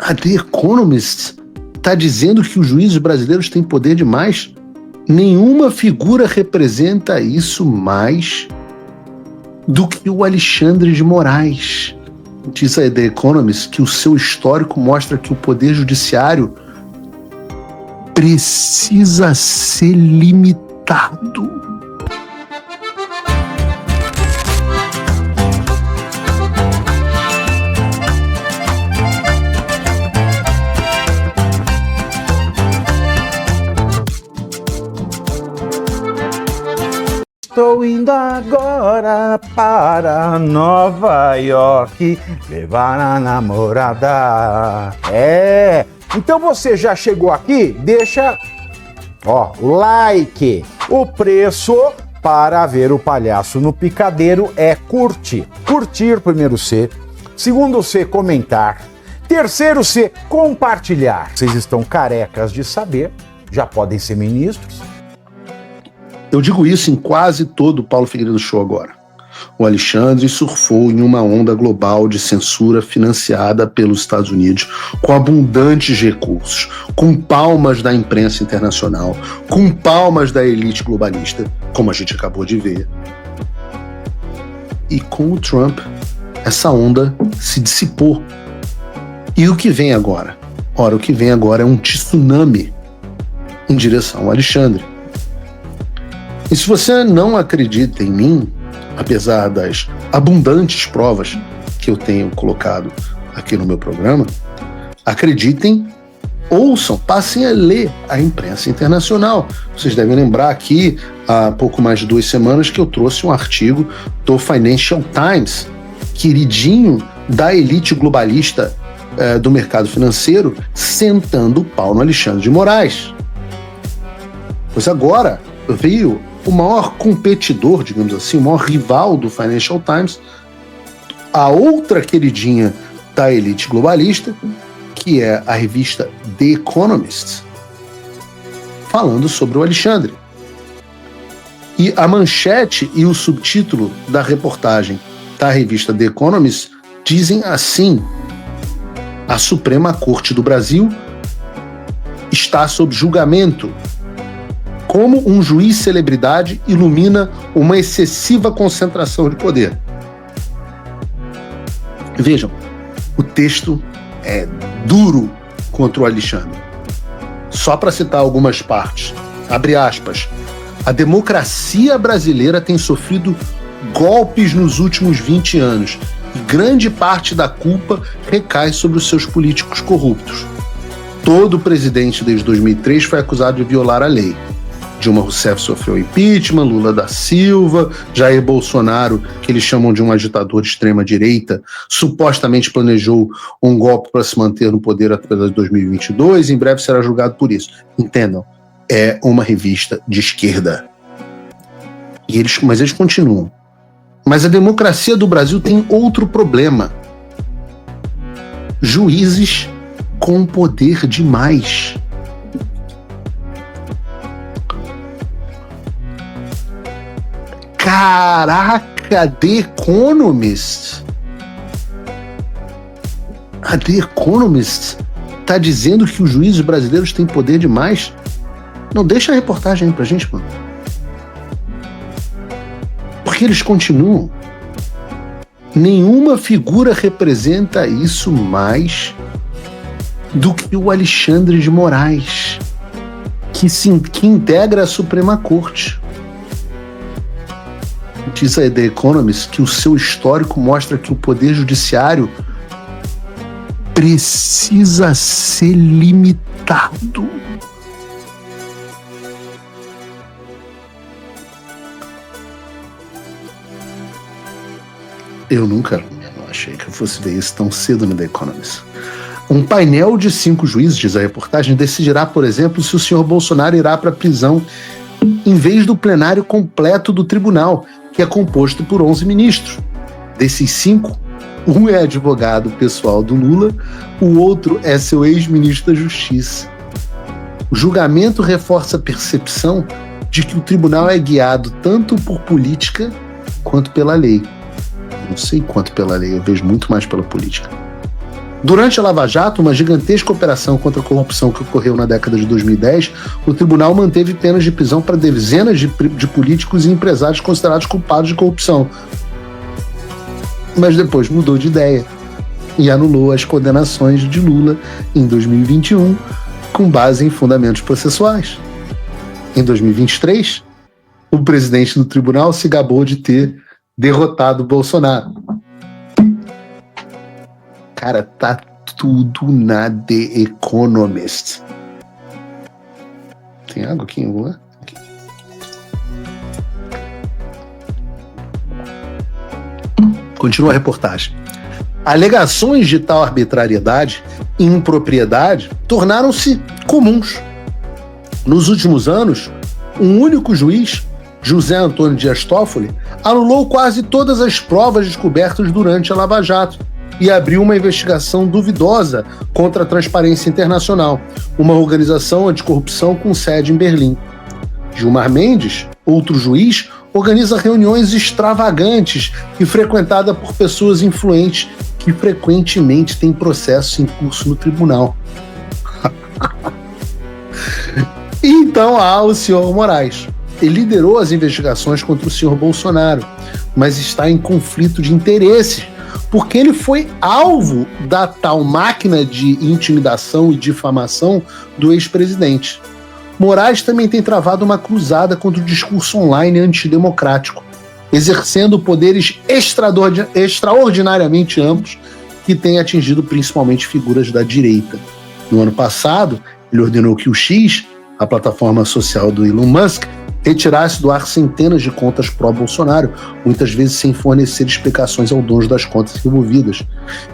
A The Economist está dizendo que os juízes brasileiros têm poder demais. Nenhuma figura representa isso mais do que o Alexandre de Moraes. Diz a The Economist que o seu histórico mostra que o poder judiciário precisa ser limitado. Estou indo agora para Nova York levar a namorada. Então você já chegou aqui? Deixa o like. O preço para ver o palhaço no picadeiro é curtir. Curtir, primeiro C. Segundo C, comentar. Terceiro C, compartilhar. Vocês estão carecas de saber, já podem ser ministros. Eu digo isso em quase todo o Paulo Figueiredo Show agora. O Alexandre surfou em uma onda global de censura financiada pelos Estados Unidos, com abundantes recursos, com palmas da imprensa internacional, com palmas da elite globalista, como a gente acabou de ver. E com o Trump, essa onda se dissipou. E o que vem agora? Ora, o que vem agora é um tsunami em direção ao Alexandre. E se você não acredita em mim, apesar das abundantes provas que eu tenho colocado aqui no meu programa, acreditem, ouçam, passem a ler a imprensa internacional. Vocês devem lembrar aqui, há pouco mais de 2 semanas, que eu trouxe um artigo do Financial Times, queridinho da elite globalista do mercado financeiro, sentando o pau no Alexandre de Moraes. Pois agora veio o maior competidor, digamos assim, o maior rival do Financial Times, a outra queridinha da elite globalista, que é a revista The Economist, falando sobre o Alexandre. E a manchete e o subtítulo da reportagem da revista The Economist dizem assim: a Suprema Corte do Brasil está sob julgamento. Como um juiz celebridade ilumina uma excessiva concentração de poder. Vejam, o texto é duro contra o Alexandre. Só para citar algumas partes, abre aspas, a democracia brasileira tem sofrido golpes nos últimos 20 anos e grande parte da culpa recai sobre os seus políticos corruptos. Todo presidente desde 2003 foi acusado de violar a lei. Dilma Rousseff sofreu impeachment, Lula da Silva, Jair Bolsonaro, que eles chamam de um agitador de extrema-direita, supostamente planejou um golpe para se manter no poder até 2022 e em breve será julgado por isso. Entendam, é uma revista de esquerda. Mas eles continuam. Mas a democracia do Brasil tem outro problema. Juízes com poder demais. Caraca, The Economist. A The Economist tá dizendo que os juízes brasileiros têm poder demais. Não, deixa a reportagem aí pra gente, mano. Porque eles continuam. Nenhuma figura representa isso mais do que o Alexandre de Moraes, que integra a Suprema Corte. Diz a The Economist que o seu histórico mostra que o poder judiciário precisa ser limitado. Eu nunca não achei que eu fosse ver isso tão cedo no The Economist. Um painel de 5 juízes, diz a reportagem, decidirá, por exemplo, se o senhor Bolsonaro irá para a prisão em vez do plenário completo do tribunal, que é composto por 11 ministros. Desses 5, um é advogado pessoal do Lula, o outro é seu ex-ministro da Justiça. O julgamento reforça a percepção de que o tribunal é guiado tanto por política quanto pela lei. Não sei quanto pela lei, eu vejo muito mais pela política. Durante a Lava Jato, uma gigantesca operação contra a corrupção que ocorreu na década de 2010, o tribunal manteve penas de prisão para dezenas de políticos e empresários considerados culpados de corrupção. Mas depois mudou de ideia e anulou as condenações de Lula em 2021 com base em fundamentos processuais. Em 2023, o presidente do tribunal se gabou de ter derrotado Bolsonaro. Cara, tá tudo na The Economist. Tem água aqui em algum lugar? Aqui. Continua a reportagem. Alegações de tal arbitrariedade e impropriedade tornaram-se comuns. Nos últimos anos, um único juiz, José Antônio Dias Toffoli, anulou quase todas as provas descobertas durante a Lava Jato e abriu uma investigação duvidosa contra a Transparência Internacional, uma organização anticorrupção com sede em Berlim. Gilmar Mendes, outro juiz, organiza reuniões extravagantes e frequentada por pessoas influentes que frequentemente têm processo em curso no tribunal. E então há o senhor Moraes. Ele liderou as investigações contra o senhor Bolsonaro, mas está em conflito de interesses, porque ele foi alvo da tal máquina de intimidação e difamação do ex-presidente. Moraes também tem travado uma cruzada contra o discurso online antidemocrático, exercendo poderes extraordinariamente amplos que têm atingido principalmente figuras da direita. No ano passado, ele ordenou que o X, a plataforma social do Elon Musk, retirasse do ar centenas de contas pró-Bolsonaro, muitas vezes sem fornecer explicações ao dono das contas removidas.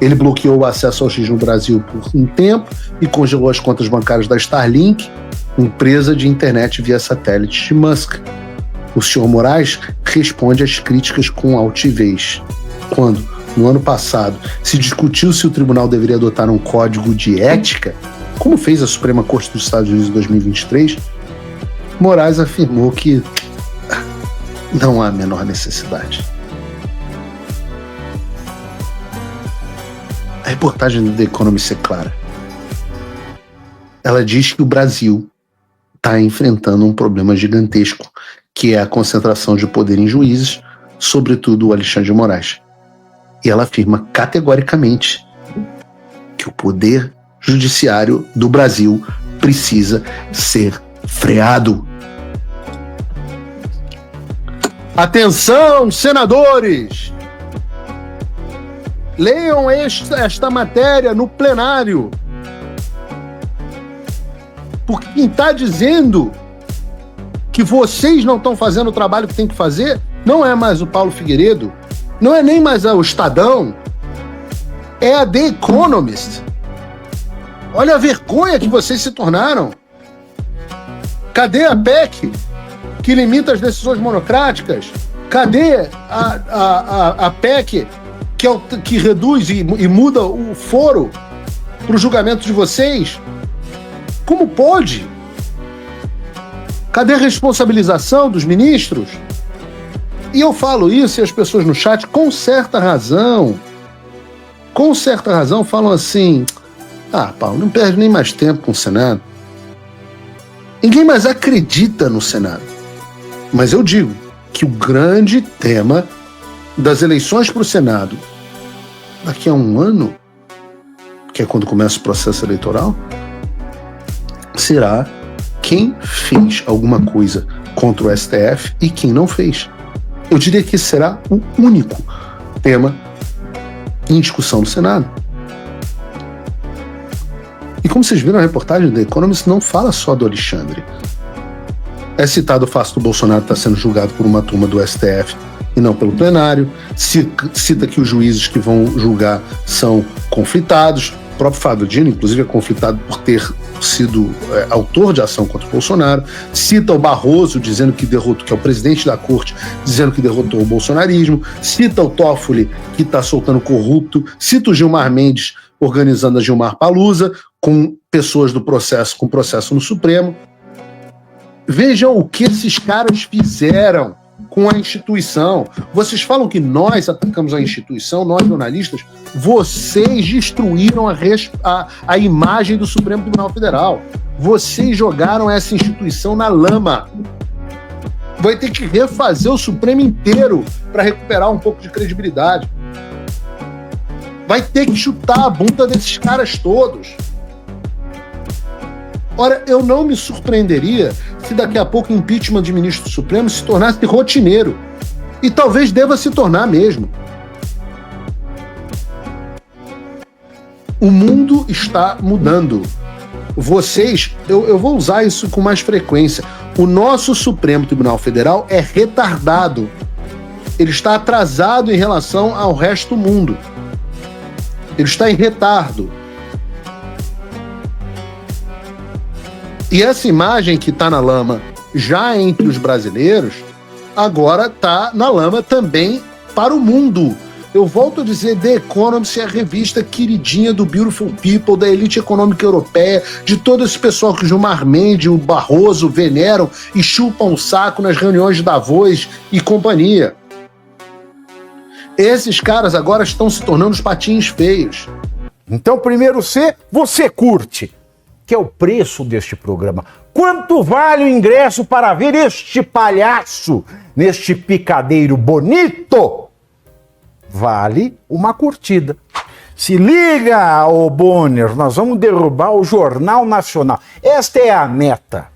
Ele bloqueou o acesso ao X no Brasil por um tempo e congelou as contas bancárias da Starlink, empresa de internet via satélite de Musk. O senhor Moraes responde às críticas com altivez. Quando, no ano passado, se discutiu se o tribunal deveria adotar um código de ética, como fez a Suprema Corte dos Estados Unidos em 2023, Moraes afirmou que não há a menor necessidade. A reportagem do The Economist é clara. Ela diz que o Brasil está enfrentando um problema gigantesco, que é a concentração de poder em juízes, sobretudo o Alexandre de Moraes. E ela afirma categoricamente que o poder judiciário do Brasil precisa ser freado. Atenção, senadores! Leiam esta matéria no plenário. Porque quem está dizendo que vocês não estão fazendo o trabalho que tem que fazer não é mais o Paulo Figueiredo, não é nem mais o Estadão, é a The Economist. Olha a vergonha que vocês se tornaram. Cadê a PEC que limita as decisões monocráticas? Cadê a PEC que reduz e muda o foro para o julgamento de vocês? Como pode? Cadê a responsabilização dos ministros? E eu falo isso e as pessoas no chat, com certa razão, falam assim: ah, Paulo, não perde nem mais tempo com o Senado. Ninguém mais acredita no Senado. Mas eu digo que o grande tema das eleições para o Senado daqui a um ano, que é quando começa o processo eleitoral, será quem fez alguma coisa contra o STF e quem não fez. Eu diria que esse será o único tema em discussão no Senado. E como vocês viram, a reportagem da Economist não fala só do Alexandre. É citado o fato do Bolsonaro estar sendo julgado por uma turma do STF e não pelo plenário. Cita que os juízes que vão julgar são conflitados. O próprio Fábio Dino, inclusive, é conflitado por ter sido autor de ação contra o Bolsonaro. Cita o Barroso, dizendo que derrotou, que é o presidente da corte, dizendo que derrotou o bolsonarismo. Cita o Toffoli, que está soltando corrupto. Cita o Gilmar Mendes, organizando a Gilmar Palusa, com pessoas do processo, com processo no Supremo. Vejam o que esses caras fizeram com a instituição. Vocês falam que nós atacamos a instituição, nós jornalistas, vocês destruíram a imagem do Supremo Tribunal Federal. Vocês jogaram essa instituição na lama. Vai ter que refazer o Supremo inteiro para recuperar um pouco de credibilidade. Vai ter que chutar a bunda desses caras todos. Ora, eu não me surpreenderia se daqui a pouco o impeachment de ministro do Supremo se tornasse rotineiro. E talvez deva se tornar mesmo. O mundo está mudando. Vocês, eu vou usar isso com mais frequência. O nosso Supremo Tribunal Federal é retardado. Ele está atrasado em relação ao resto do mundo. Ele está em retardo. E essa imagem que está na lama já entre os brasileiros, agora está na lama também para o mundo. Eu volto a dizer, The Economist é a revista queridinha do Beautiful People, da elite econômica europeia, de todo esse pessoal que o Gilmar Mendes, o Barroso veneram e chupam o saco nas reuniões de Davos e companhia. Esses caras agora estão se tornando os patinhos feios. Então, primeiro você curte, que é o preço deste programa. Quanto vale o ingresso para ver este palhaço neste picadeiro bonito? Vale uma curtida. Se liga, ô Bonner, nós vamos derrubar o Jornal Nacional. Esta é a meta.